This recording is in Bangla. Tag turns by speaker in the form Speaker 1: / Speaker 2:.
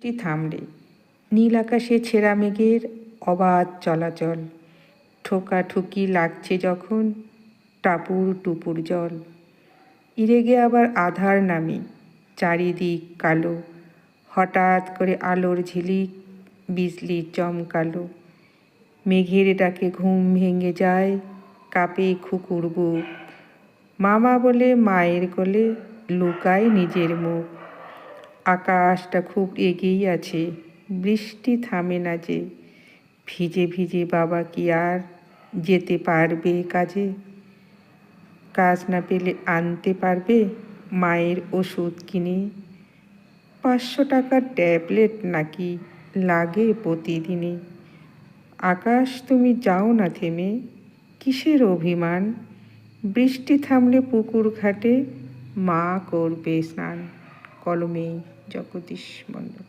Speaker 1: বৃষ্টি থামলে নীল আকাশে ছেঁড়া মেঘের অবাধ চলাচল, ঠোকাঠুকি লাগছে যখন টাপুর টুপুর জল। ইরেগে আবার আধার নামে, চারিদিক কালো, হঠাৎ করে আলোর ঝিলিক, বিজলি চমকালো। মেঘের ডাকে ঘুম ভেঙে যায়, কাঁপে খুকুর বুক। মামা বলে মায়ের কোলে লুকায় নিজের মুখ। আকাশটা খুব এগিয়েই আছে, বৃষ্টি থামে না যে। ভিজে ভিজে বাবা কি আর যেতে পারবে কাজে? কাজ না পেলে আনতে পারবে মায়ের ওষুধ কিনে? 500 টাকার ট্যাবলেট নাকি লাগে প্রতিদিনে? আকাশ তুমি যাও না থেমে, কিসের অভিমান? বৃষ্টি থামলে পুকুর ঘাটে মা করবে স্নান। কলমে জগদীশ মণ্ডল।